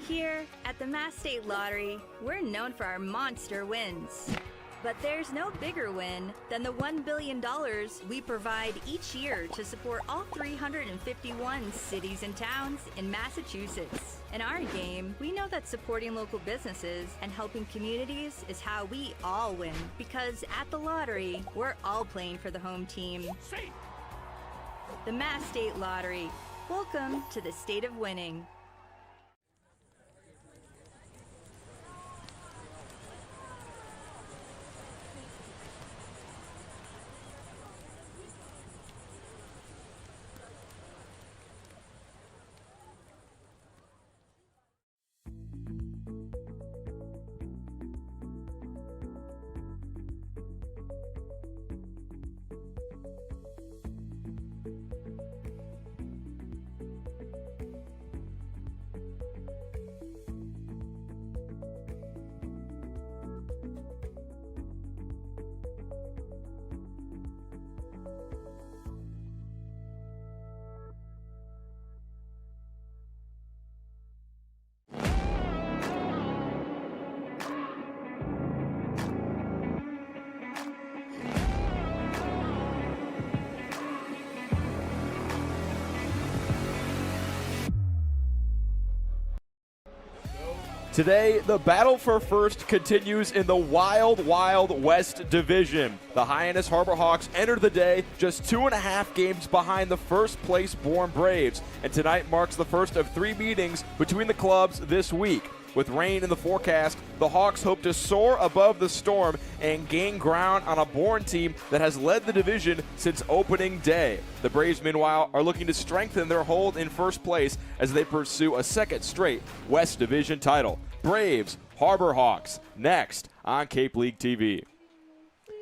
Here at the Mass State Lottery, we're known for our monster wins. But there's no bigger win than the $1 billion we provide each year to support all 351 cities and towns in Massachusetts. In our game, we know that supporting local businesses and helping communities is how we all win. Because at the lottery, we're all playing for the home team. The Mass State Lottery. Welcome to the state of winning. Today, the battle for first continues in the Wild Wild West Division. The Hyannis Harbor Hawks entered the day just 2.5 games behind the first-place Bourne Braves, and tonight marks the first of 3 meetings between the clubs this week. With rain in the forecast, the Hawks hope to soar above the storm and gain ground on a Bourne team that has led the division since opening day. The Braves, meanwhile, are looking to strengthen their hold in first place as they pursue a second straight West Division title. Braves, Harbor Hawks, next on Cape League TV.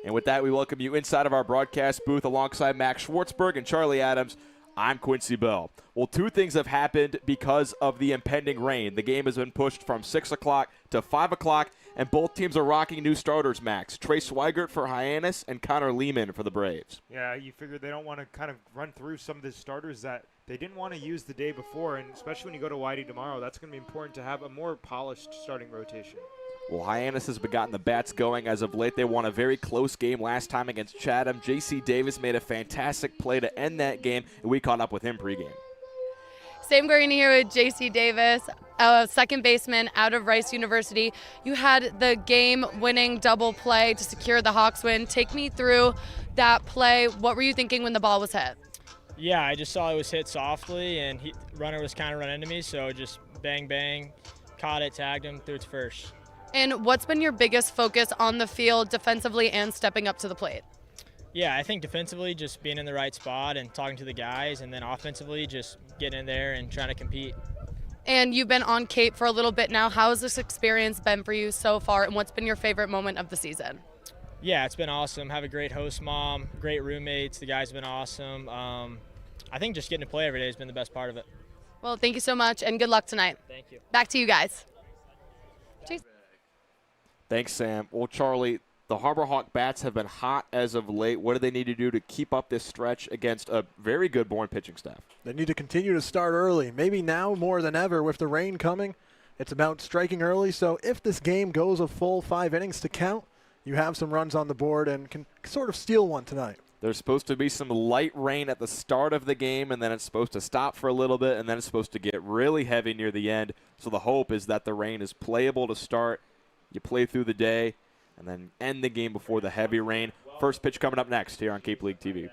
And with that, we welcome you inside of our broadcast booth alongside Max Schwartzberg and Charlie Adams. I'm Quincy Bell. Well, 2 things have happened because of the impending rain. The game has been pushed from 6 o'clock to 5 o'clock, and both teams are rocking new starters, Max. Trey Swigert for Hyannis and Connor Lehman for the Braves. Yeah, you figure they don't want to kind of run through some of the starters that they didn't want to use the day before, and especially when you go to Whitey tomorrow, that's going to be important to have a more polished starting rotation. Well, Hyannis has gotten the bats going as of late. They won a very close game last time against Chatham. J.C. Davis made a fantastic play to end that game, and we caught up with him pregame. Sam Green here with J.C. Davis, second baseman out of Rice University. You had the game-winning double play to secure the Hawks win. Take me through that play. What were you thinking when the ball was hit? Yeah, I just saw it was hit softly, and runner was kind of running into me, so just bang, bang, caught it, tagged him, threw it to first. And what's been your biggest focus on the field defensively and stepping up to the plate? Yeah, I think defensively just being in the right spot and talking to the guys, and then offensively just getting in there and trying to compete. And you've been on Cape for a little bit now. How has this experience been for you so far, and what's been your favorite moment of the season? Yeah, it's been awesome. Have a great host mom, great roommates. The guys have been awesome. I think just getting to play every day has been the best part of it. Well, thank you so much, and good luck tonight. Thank you. Back to you guys. Cheers. Thanks, Sam. Well, Charlie, the Harbor Hawk bats have been hot as of late. What do they need to do to keep up this stretch against a very good Bourne pitching staff? They need to continue to start early. Maybe now more than ever with the rain coming. It's about striking early. So if this game goes a full 5 innings to count, you have some runs on the board and can sort of steal one tonight. There's supposed to be some light rain at the start of the game, and then it's supposed to stop for a little bit, and then it's supposed to get really heavy near the end. So the hope is that the rain is playable to start. You play through the day, and then end the game before the heavy rain. First pitch coming up next here on Cape League TV.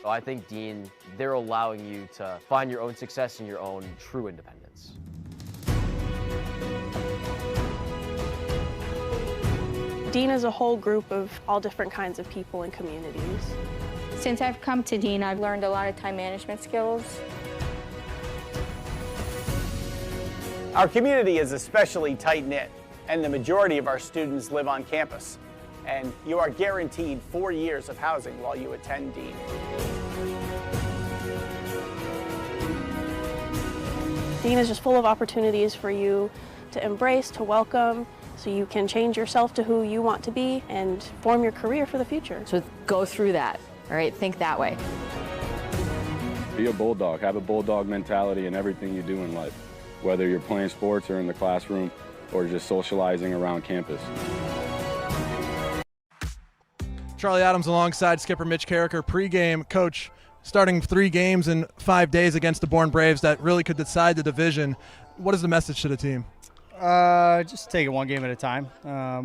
I think, Dean, they're allowing you to find your own success and your own true independence. Dean is a whole group of all different kinds of people and communities. Since I've come to Dean, I've learned a lot of time management skills. Our community is especially tight-knit, and the majority of our students live on campus. And you are guaranteed 4 years of housing while you attend Dean. Dean is just full of opportunities for you to embrace, to welcome, so you can change yourself to who you want to be and form your career for the future. So go through that, all right? Think that way. Be a bulldog. Have a bulldog mentality in everything you do in life, whether you're playing sports or in the classroom or just socializing around campus. Charlie Adams alongside skipper Mitch Carricker pregame. Coach, starting 3 games in 5 days against the Bourne Braves that really could decide the division. What is the message to the team? Just take it one game at a time.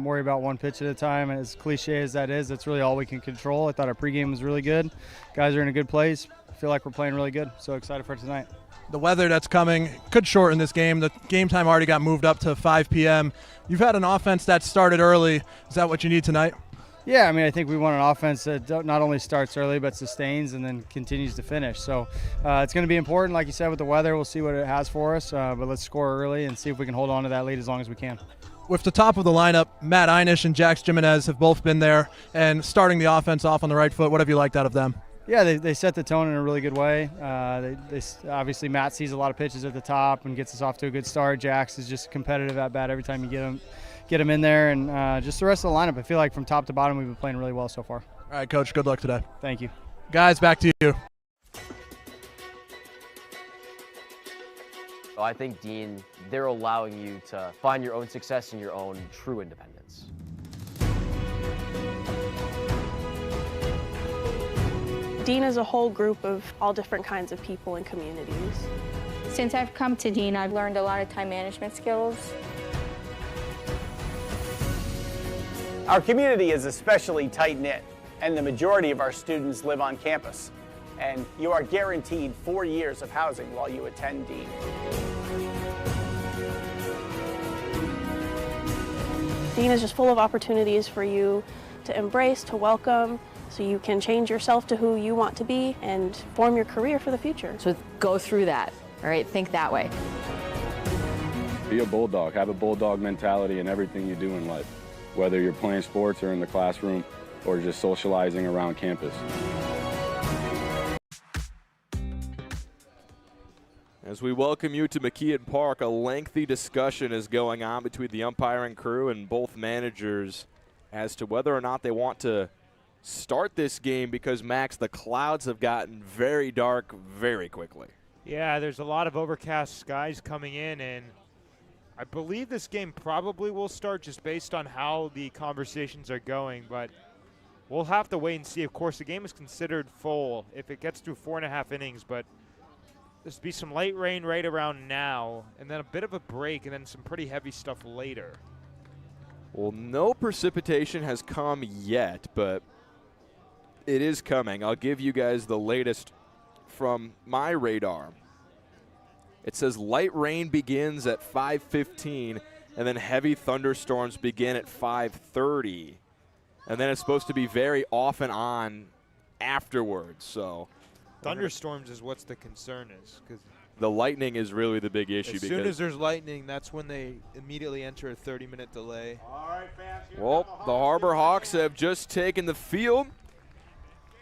Worry about one pitch at a time. As cliche as that is, that's really all we can control. I thought our pregame was really good. Guys are in a good place. I feel like we're playing really good. So excited for tonight. The weather that's coming could shorten this game. The game time already got moved up to 5 p.m. You've had an offense that started early. Is that what you need tonight? Yeah, I mean, I think we want an offense that not only starts early but sustains and then continues to finish. So it's going to be important, like you said, with the weather. We'll see what it has for us, but let's score early and see if we can hold on to that lead as long as we can. With the top of the lineup, Matt Hyannis and Jax Jimenez have both been there and starting the offense off on the right foot. What have you liked out of them? Yeah, they set the tone in a really good way. They obviously, Matt sees a lot of pitches at the top and gets us off to a good start. Jax is just competitive at bat every time you get him in there, and just the rest of the lineup. I feel like from top to bottom we've been playing really well so far. All right, Coach, good luck today. Thank you. Guys, back to you. So I think, Dean, they're allowing you to find your own success and your own true independence. Dean is a whole group of all different kinds of people and communities. Since I've come to Dean, I've learned a lot of time management skills. Our community is especially tight-knit, and the majority of our students live on campus. And you are guaranteed 4 years of housing while you attend Dean. Dean is just full of opportunities for you to embrace, to welcome, so you can change yourself to who you want to be and form your career for the future. So go through that, all right? Think that way. Be a bulldog. Have a bulldog mentality in everything you do in life, whether you're playing sports or in the classroom or just socializing around campus. As we welcome you to McKeon Park, a lengthy discussion is going on between the umpiring crew and both managers as to whether or not they want to start this game because, Max, the clouds have gotten very dark very quickly. Yeah, there's a lot of overcast skies coming in, and I believe this game probably will start just based on how the conversations are going, but we'll have to wait and see. Of course, the game is considered full if it gets through 4.5 innings, but there'll be some light rain right around now, and then a bit of a break, and then some pretty heavy stuff later. Well, no precipitation has come yet, but it is coming. I'll give you guys the latest from my radar. It says light rain begins at 5:15, and then heavy thunderstorms begin at 5:30. And then it's supposed to be very off and on afterwards. So thunderstorms is what's the concern is, because the lightning is really the big issue. As soon as there's lightning, that's when they immediately enter a 30-minute delay. All right, fans. Well, the Harbor Hawks have just taken the field,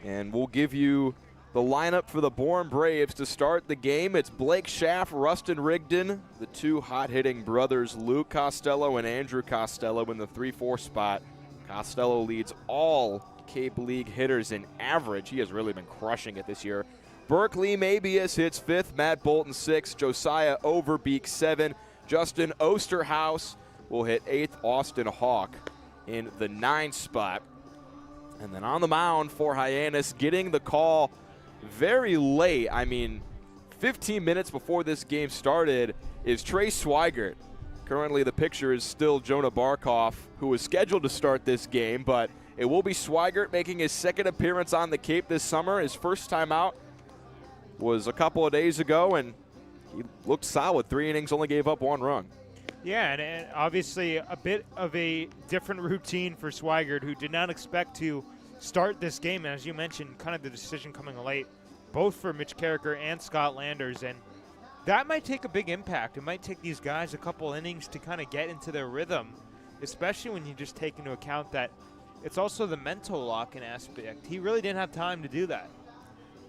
and we'll give you the lineup for the Bourne Braves to start the game. It's Blake Schaff, Rustin Rigdon, the two hot-hitting brothers, Luke Costello and Andrew Costello in the 3-4 spot. Costello leads all Cape League hitters in average. He has really been crushing it this year. Berkeley Mabius hits 5th, Matt Bolton 6th, Josiah Overbeek 7th, Justin Osterhaus will hit 8th, Austin Hawk in the 9 spot. And then on the mound for Hyannis, getting the call very late, 15 minutes before this game started, is Trey Swigert. Currently the picture is still Jonah Barkhoff, who was scheduled to start this game, but it will be Swigert making his second appearance on the Cape this summer. His first time out was a couple of days ago, and he looked solid. 3 innings, only gave up 1 run. Yeah, and obviously a bit of a different routine for Swigert, who did not expect to start this game. And as you mentioned, kind of the decision coming late, both for Mitch Carricker and Scott Landers. And that might take a big impact. It might take these guys a couple innings to kind of get into their rhythm, especially when you just take into account that it's also the mental lock-in aspect. He really didn't have time to do that.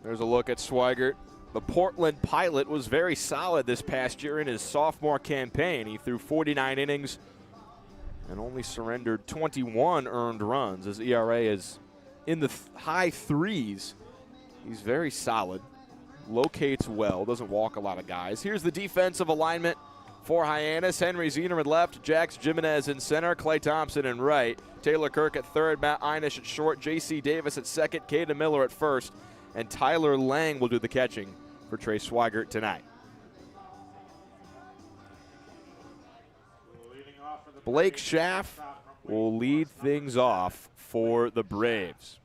There's a look at Swigert. The Portland Pilot was very solid this past year in his sophomore campaign. He threw 49 innings and only surrendered 21 earned runs. His ERA is in the high 3s. He's very solid. locates well, doesn't walk a lot of guys. Here's the defensive alignment for Hyannis. Henry Ziener in left, Jax Jimenez in center, Clay Thompson in right, Taylor Kirk at third, Matt Einish at short, J.C. Davis at second, Caden Miller at first, and Tyler Lang will do the catching for Trey Swigert tonight. Blake Schaff will lead things off for the Braves.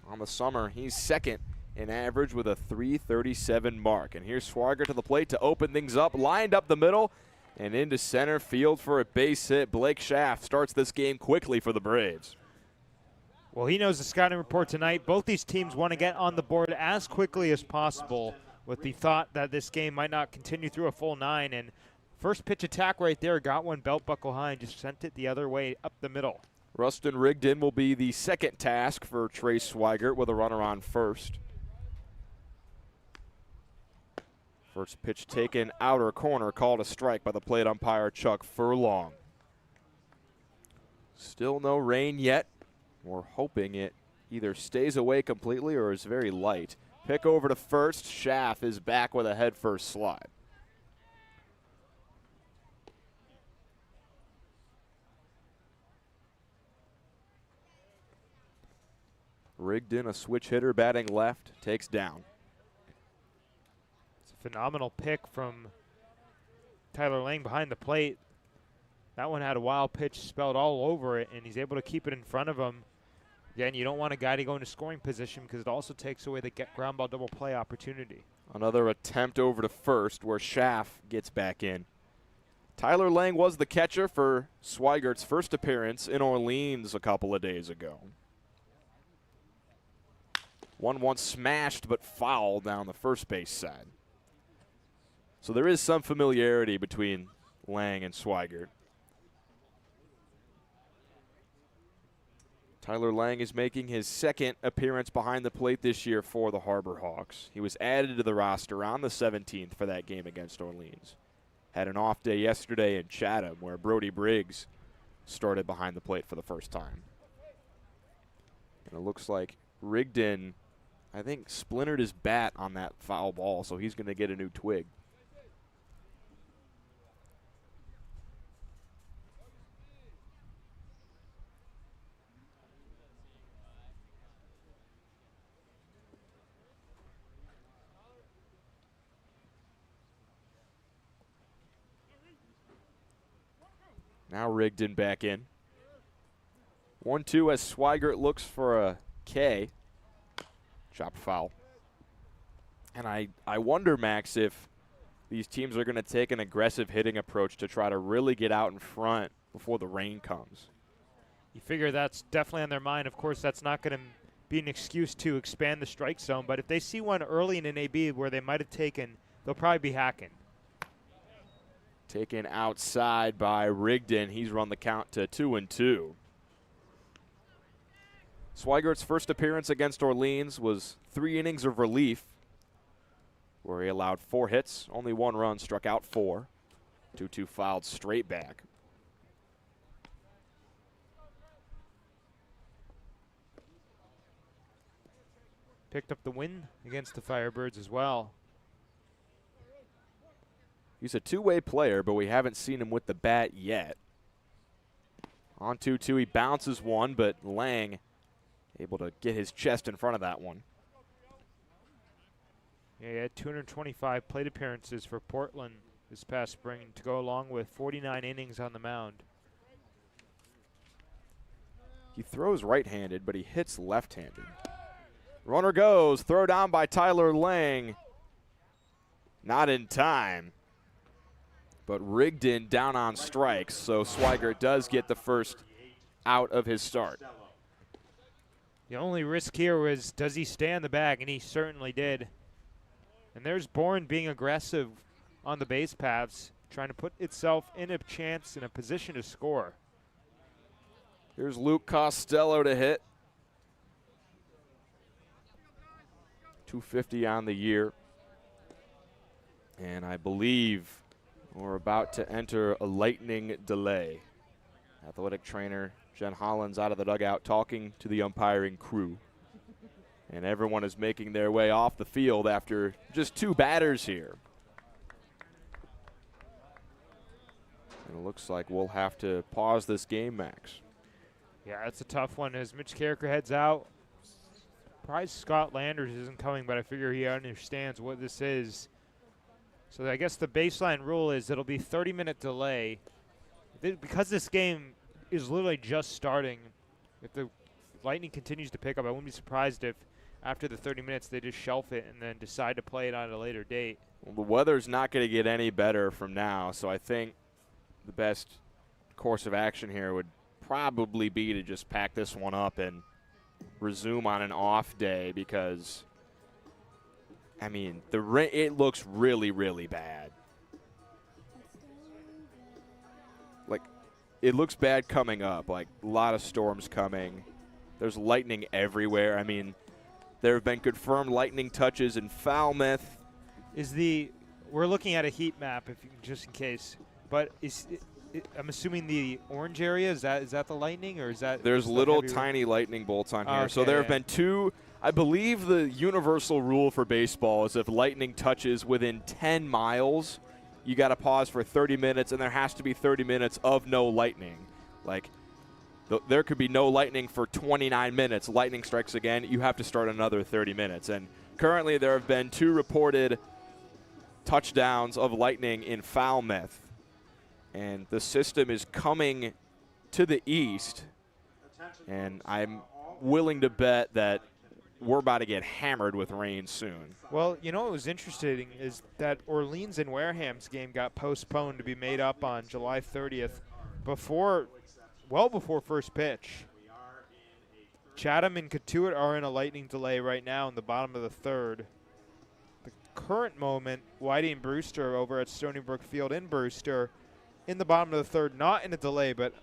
On the summer, he's second in average with a .337 mark. And here's Swigert to the plate to open things up, lined up the middle and into center field for a base hit. Blake Schaff starts this game quickly for the Braves. Well, he knows the scouting report tonight. Both these teams want to get on the board as quickly as possible with the thought that this game might not continue through a full 9. And first pitch attack right there, got one belt buckle high and just sent it the other way up the middle. Rustin Rigdon will be the second task for Trey Swigert with a runner on first. First pitch taken outer corner, called a strike by the plate umpire Chuck Furlong. Still no rain yet. We're hoping it either stays away completely or is very light. Pick over to first. Schaff is back with a head first slide. Rigdon, a switch hitter, batting left, takes down. It's a phenomenal pick from Tyler Lang behind the plate. That one had a wild pitch spelled all over it, and he's able to keep it in front of him. Again, you don't want a guy to go into scoring position because it also takes away the ground ball double play opportunity. Another attempt over to first where Schaff gets back in. Tyler Lang was the catcher for Swigert's first appearance in Orleans a couple of days ago. 1-1 smashed but fouled down the first base side. So there is some familiarity between Lang and Swigert. Tyler Lang is making his second appearance behind the plate this year for the Harbor Hawks. He was added to the roster on the 17th for that game against Orleans. Had an off day yesterday in Chatham where Brody Briggs started behind the plate for the first time. And it looks like Rigdon, I think, splintered his bat on that foul ball, so he's going to get a new twig. Now Rigdon back in. 1-2 as Swigert looks for a K. Chop foul. And I wonder, Max, if these teams are going to take an aggressive hitting approach to try to really get out in front before the rain comes. You figure that's definitely on their mind. Of course, that's not going to be an excuse to expand the strike zone, but if they see one early in an AB where they might have taken, they'll probably be hacking. Taken outside by Rigdon. He's run the count to 2-2. Swigert's first appearance against Orleans was 3 innings of relief, where he allowed 4 hits, only 1 run, struck out 4. 2-2 fouled straight back. Picked up the win against the Firebirds as well. He's a two-way player, but we haven't seen him with the bat yet. On 2-2, he bounces one, but Lang able to get his chest in front of that one. Yeah, he had 225 plate appearances for Portland this past spring to go along with 49 innings on the mound. He throws right-handed, but he hits left-handed. Runner goes, throw down by Tyler Lang. Not in time. But Rigdon down on strikes, so Swigert does get the first out of his start. The only risk here was, does he stay on the bag? And he certainly did. And there's Bourne being aggressive on the base paths, trying to put itself in a chance, in a position to score. Here's Luke Costello to hit. 250 on the year. And I believe we're about to enter a lightning delay. Athletic trainer Jen Hollins out of the dugout talking to the umpiring crew. And everyone is making their way off the field after just 2 batters here. And it looks like we'll have to pause this game, Max. Yeah, it's a tough one as Mitch Carricker heads out. Surprised Scott Landers isn't coming, but I figure he understands what this is. So I guess the baseline rule is it'll be 30-minute delay. Because this game is literally just starting, if the Lightning continues to pick up, I wouldn't be surprised if after the 30 minutes they just shelf it and then decide to play it on a later date. Well, the weather's not going to get any better from now, so I think the best course of action here would probably be to just pack this one up and resume on an off day because, I mean, it looks really, really bad. Like, it looks bad coming up. Like, a lot of storms coming. There's lightning everywhere. I mean, there have been confirmed lightning touches in Falmouth. We're looking at a heat map, just in case, but I'm assuming the orange area, is that the lightning, or is that? There's little tiny lightning bolts on here. Okay, so there have been 2. I believe the universal rule for baseball is if lightning touches within 10 miles, you got to pause for 30 minutes, and there has to be 30 minutes of no lightning. Like, there could be no lightning for 29 minutes. Lightning strikes again, you have to start another 30 minutes. And currently there have been 2 reported touchdowns of lightning in Falmouth. And the system is coming to the east. And I'm willing to bet that we're about to get hammered with rain soon. Well, you know what was interesting is that Orleans and Wareham's game got postponed to be made up on July 30th well before first pitch. Chatham and Katuitt are in a lightning delay right now in the bottom of the 3rd. The current moment, Whitey and Brewster over at Stony Brook Field in Brewster in the bottom of the 3rd, not in a delay, but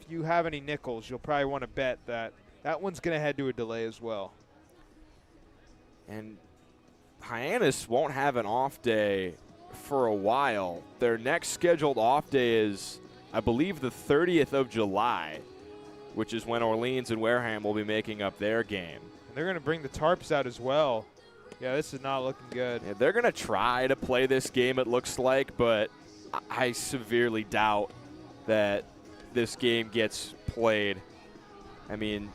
if you have any nickels, you'll probably want to bet that one's going to head to a delay as well. And Hyannis won't have an off day for a while. Their next scheduled off day is, I believe, the 30th of July, which is when Orleans and Wareham will be making up their game. And they're going to bring the tarps out as well. Yeah, this is not looking good. Yeah, they're going to try to play this game, it looks like, but I severely doubt that this game gets played. I mean,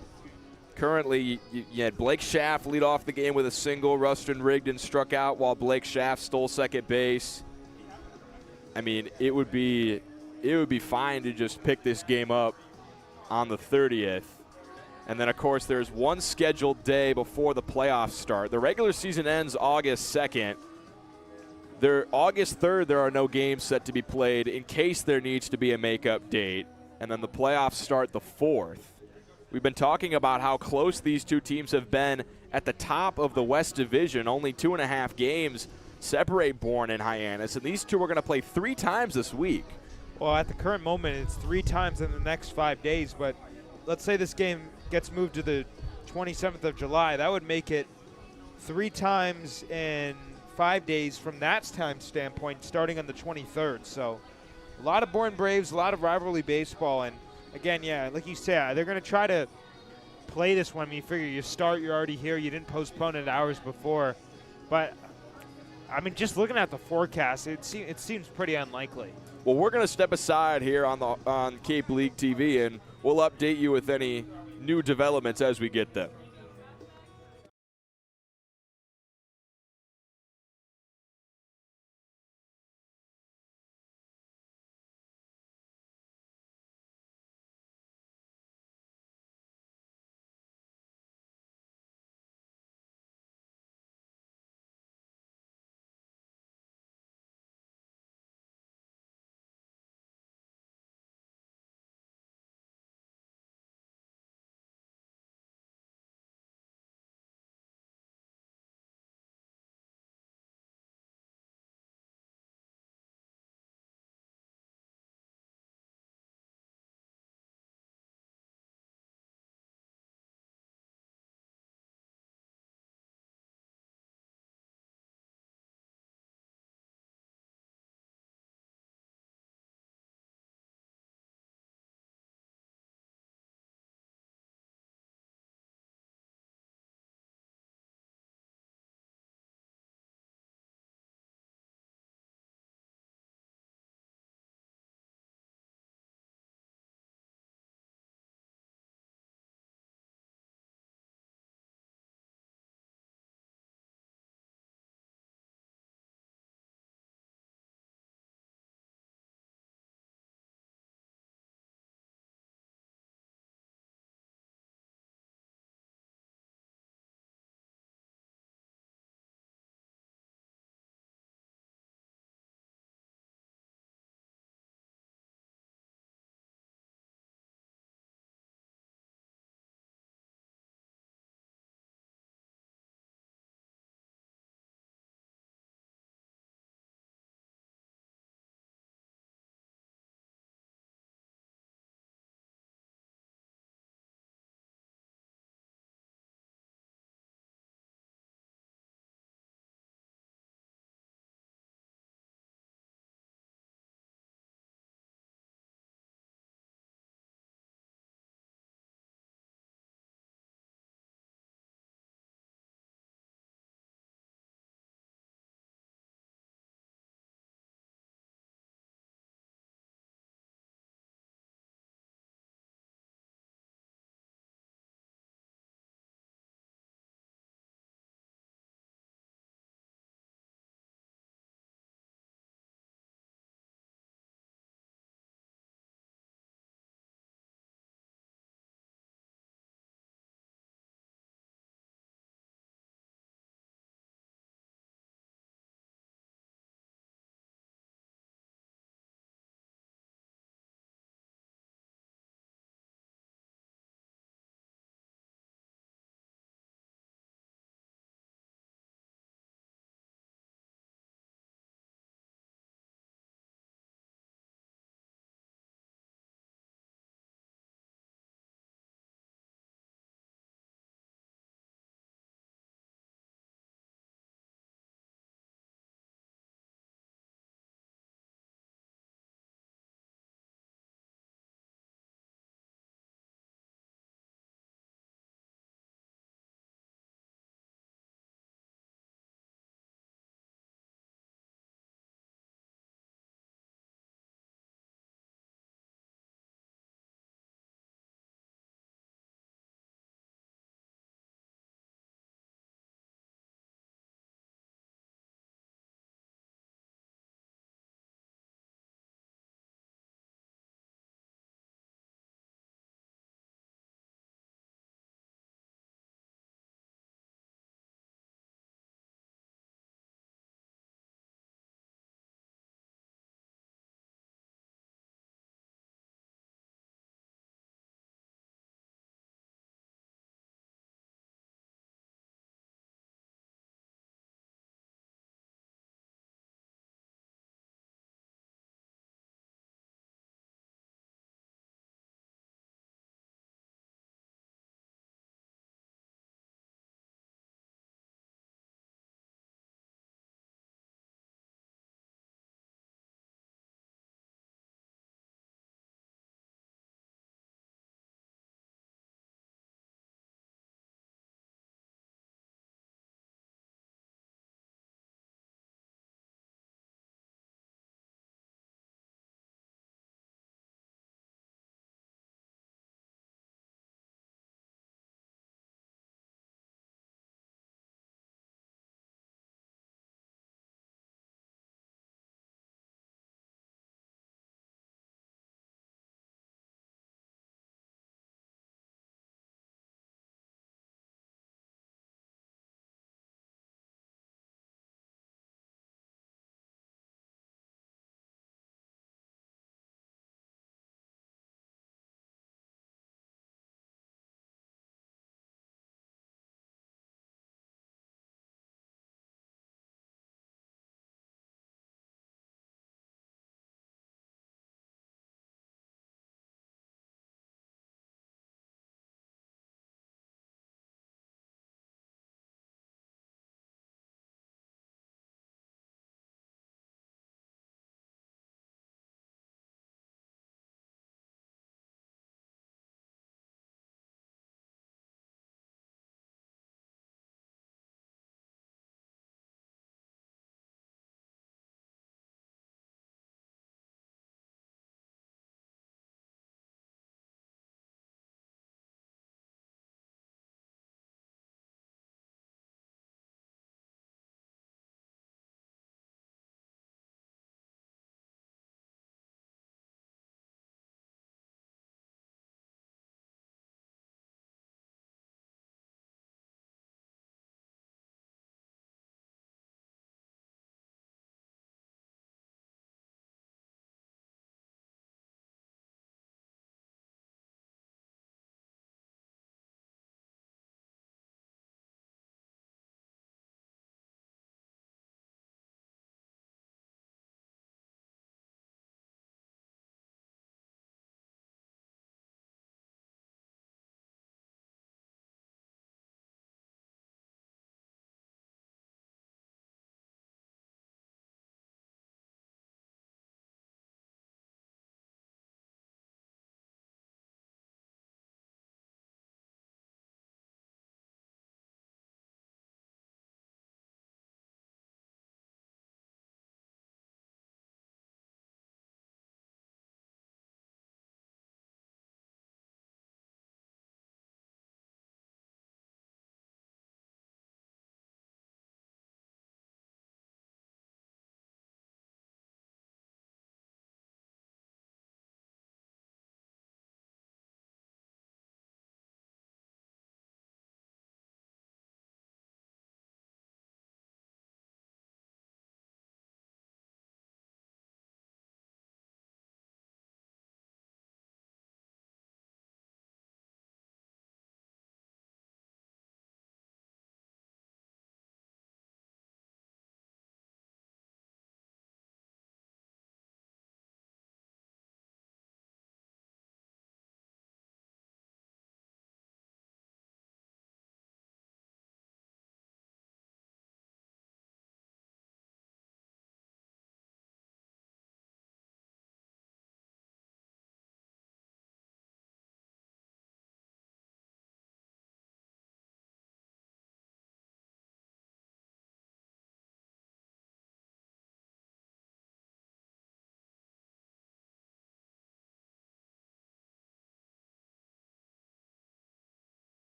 currently you had Blake Schaff lead off the game with a single. Rustin Rigdon struck out while Blake Schaff stole second base. I mean, it would be fine to just pick this game up on the 30th. And then, of course, there's one scheduled day before the playoffs start. The regular season ends August 2nd. August 3rd, there are no games set to be played in case there needs to be a makeup date. And then the playoffs start the 4th. We've been talking about how close these 2 teams have been at the top of the West Division. Only 2.5 games separate Bourne and Hyannis. And these 2 are going to play 3 times this week. Well, at the current moment, it's 3 times in the next 5 days. But let's say this game gets moved to the 27th of July. That would make it 3 times in 5 days from that time standpoint, starting on the 23rd. So a lot of Bourne Braves, a lot of rivalry baseball. And, again, yeah, like you said, they're going to try to play this one. I mean, you figure you start, you're already here. You didn't postpone it hours before. But, I mean, just looking at the forecast, it seems pretty unlikely. Well, we're going to step aside here on Cape League TV, and we'll update you with any new developments as we get them.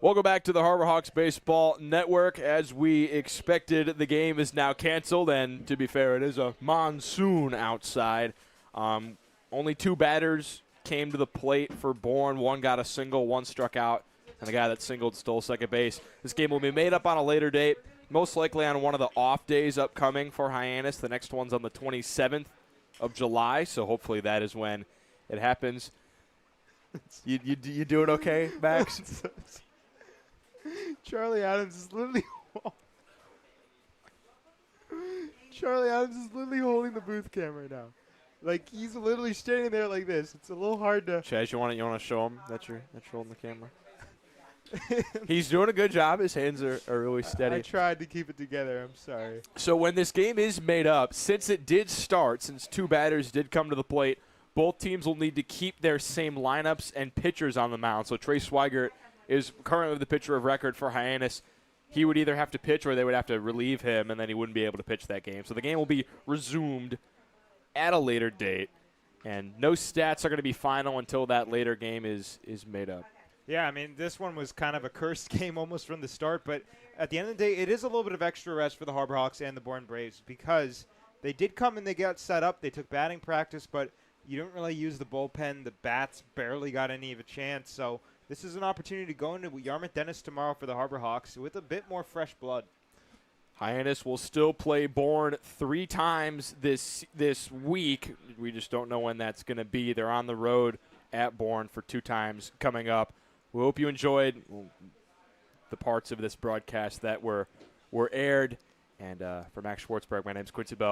Welcome back to the Harbor Hawks Baseball Network. As we expected, the game is now canceled, and to be fair, it is a monsoon outside. Only 2 batters came to the plate for Bourne. One got a single, one struck out, and the guy that singled stole second base. This game will be made up on a later date, most likely on one of the off days upcoming for Hyannis. The next one's on the 27th of July, so hopefully that is when it happens. You doing okay, Max? Charlie Adams is literally holding the booth camera now. Like, he's literally standing there like this. It's a little hard to. Chaz, you want to show him that you're holding the camera? He's doing a good job. His hands are really steady. I tried to keep it together. I'm sorry. So when this game is made up, since it did start, since 2 batters did come to the plate, both teams will need to keep their same lineups and pitchers on the mound. So Trey Swigert is currently the pitcher of record for Hyannis. He would either have to pitch or they would have to relieve him, and then he wouldn't be able to pitch that game. So the game will be resumed at a later date, and no stats are going to be final until that later game is made up. Yeah, I mean, this one was kind of a cursed game almost from the start, but at the end of the day, it is a little bit of extra rest for the Harbor Hawks and the Bourne Braves because they did come and they got set up. They took batting practice, but you don't really use the bullpen. The bats barely got any of a chance, so this is an opportunity to go into Yarmouth Dennis tomorrow for the Harbor Hawks with a bit more fresh blood. Hyannis will still play Bourne 3 times this week. We just don't know when that's going to be. They're on the road at Bourne for 2 times coming up. We hope you enjoyed the parts of this broadcast that were aired. And for Max Schwartzberg, my name is Quincy Bell.